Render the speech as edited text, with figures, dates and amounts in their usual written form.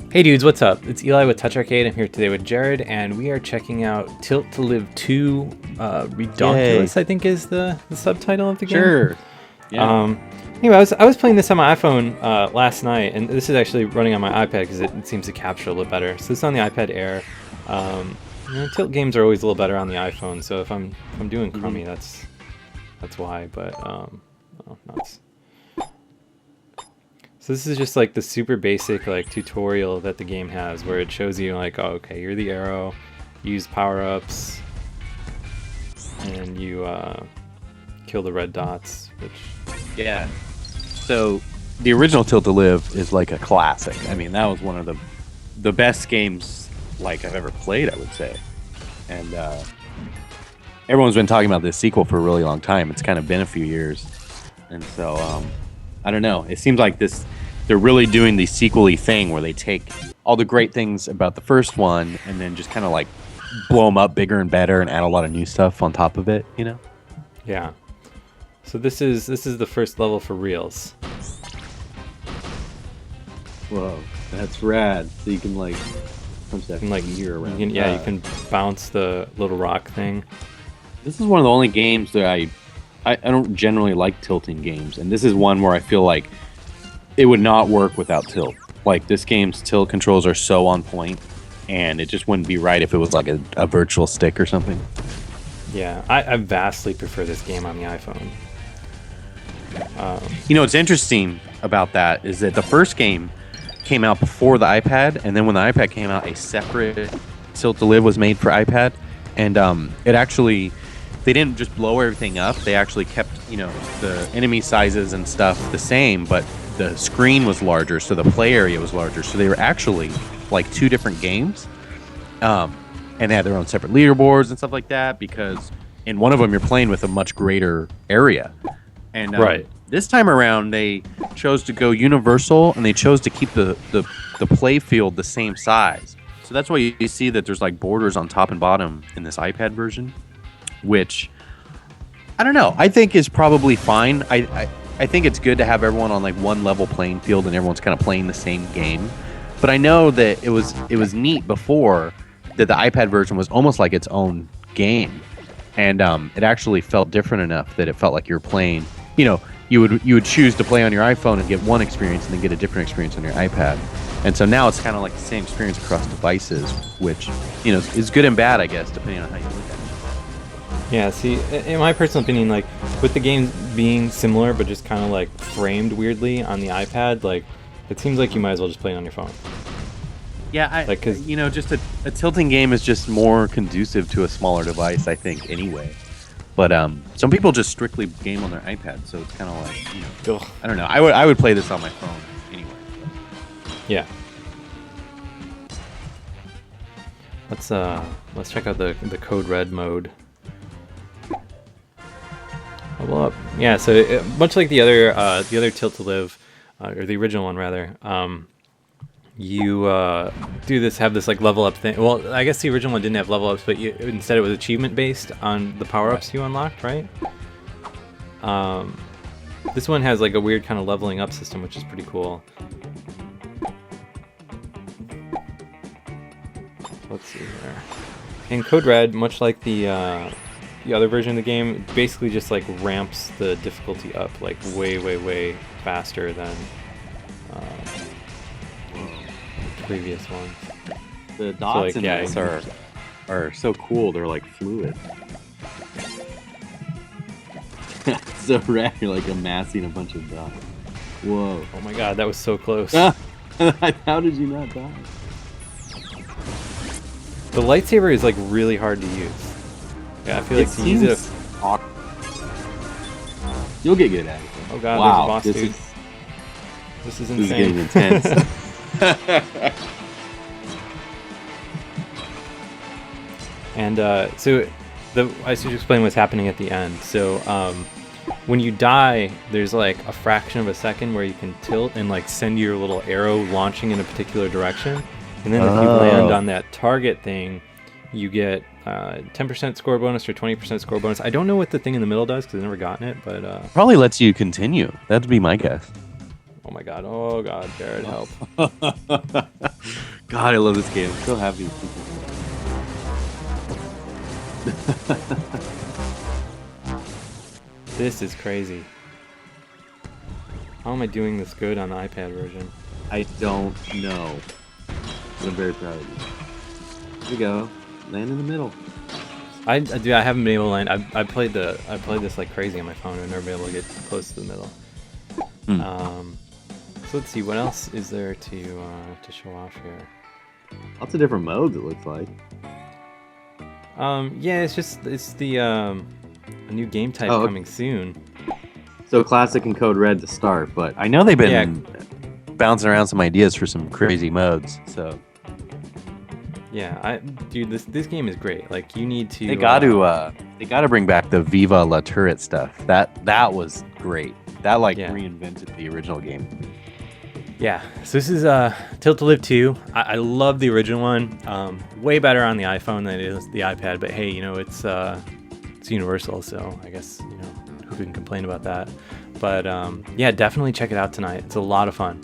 Hey dudes, what's up? It's Eli with TouchArcade. I'm here today with Jared, and we are checking out Tilt to Live 2 Redonkulous, I think is the subtitle of the game. Sure. Yeah. Anyway, I was playing this on my iPhone last night, and this is actually running on my iPad because it seems to capture a little better. So this is on the iPad Air. Tilt games are always a little better on the iPhone, so if I'm doing crummy, that's why. But nuts. So this is just like the super basic like tutorial that the game has, where it shows you like, oh, okay, you're the arrow, use power-ups, and you kill the red dots, which... Yeah. So the original Tilt to Live is like a classic. I mean, that was one of the best games like I've ever played, I would say. And everyone's been talking about this sequel for a really long time. It's kind of been a few years. And so I don't know. It seems like they're really doing the sequel-y thing where they take all the great things about the first one and then just kind of like blow them up bigger and better and add a lot of new stuff on top of it, you know? Yeah. So this is the first level for reals. Whoa, that's rad. So you can like punch that You can, like, gear around. you can bounce the little rock thing. This is one of the only games that I don't generally like tilting games, and this is one where I feel like it would not work without tilt. Like, this game's tilt controls are so on point, and it just wouldn't be right if it was like a virtual stick or something. Yeah, I vastly prefer this game on the iPhone. You know, what's interesting about that is that the first game came out before the iPad, and then when the iPad came out, a separate Tilt to Live was made for iPad, and it actually... They didn't just blow everything up. They actually kept, the enemy sizes and stuff the same, but the screen was larger, so the play area was larger. So they were actually like two different games, and they had their own separate leaderboards and stuff like that. Because in one of them, you're playing with a much greater area, and this time around, they chose to go universal, and they chose to keep the play field the same size. So that's why you see that there's like borders on top and bottom in this iPad version. Which, I don't know, I think is probably fine. I think it's good to have everyone on like one level playing field and everyone's kind of playing the same game. But I know that it was neat before that the iPad version was almost like its own game. And it actually felt different enough that it felt like you're playing, you would choose to play on your iPhone and get one experience and then get a different experience on your iPad. And so now it's kind of like the same experience across devices, which, is good and bad, I guess, depending on how you look at it. Yeah, see, in my personal opinion, like, with the games being similar but just kind of, like, framed weirdly on the iPad, like, it seems like you might as well just play it on your phone. Yeah, cause, just a tilting game is just more conducive to a smaller device, I think, anyway. But some people just strictly game on their iPad, so it's kind of like, I don't know. I would play this on my phone anyway. Yeah. Let's check out the Code Red mode. Level up. Yeah, so much like the other Tilt to Live, or the original one rather, you have this like level up thing. Well, I guess the original one didn't have level ups, but instead it was achievement based on the power ups you unlocked, right? This one has like a weird kind of leveling up system, which is pretty cool. Let's see here. In Code Red, much like the other version of the game, basically just like ramps the difficulty up like way faster than the previous ones. The dots in this are so cool. They're like fluid. So rad. You're like amassing a bunch of dots. Whoa! Oh my god, that was so close. How did you not die? The lightsaber is like really hard to use. Yeah, I feel like to use it. You'll get good at it. Oh god, wow, there's a boss dude. This is insane. This is getting intense. And so I should explain what's happening at the end. So when you die, there's like a fraction of a second where you can tilt and like send your little arrow launching in a particular direction. And then if you land on that target thing, you get 10% score bonus or 20% score bonus. I don't know what the thing in the middle does because I've never gotten it, but... Probably lets you continue. That'd be my guess. Oh my god. Oh god, Jared, help. God, I love this game. I'm so happy. This is crazy. How am I doing this good on the iPad version? I don't know. But I'm very proud of you. Here we go. Land in the middle. I haven't been able to land. I played this like crazy on my phone. I've never been able to get close to the middle. So let's see, what else is there to show off here? Lots of different modes, it looks like. Yeah, it's the a new game type coming soon. So classic and code red to start, but I know they've been bouncing around some ideas for some crazy modes. So yeah, dude, this game is great. Like, you need to. They got to bring back the Viva La Turret stuff. That was great. That reinvented the original game. Yeah, so this is Tilt to Live 2. I love the original one. Way better on the iPhone than it is the iPad. But hey, it's universal, so I guess who can complain about that. But yeah, definitely check it out tonight. It's a lot of fun.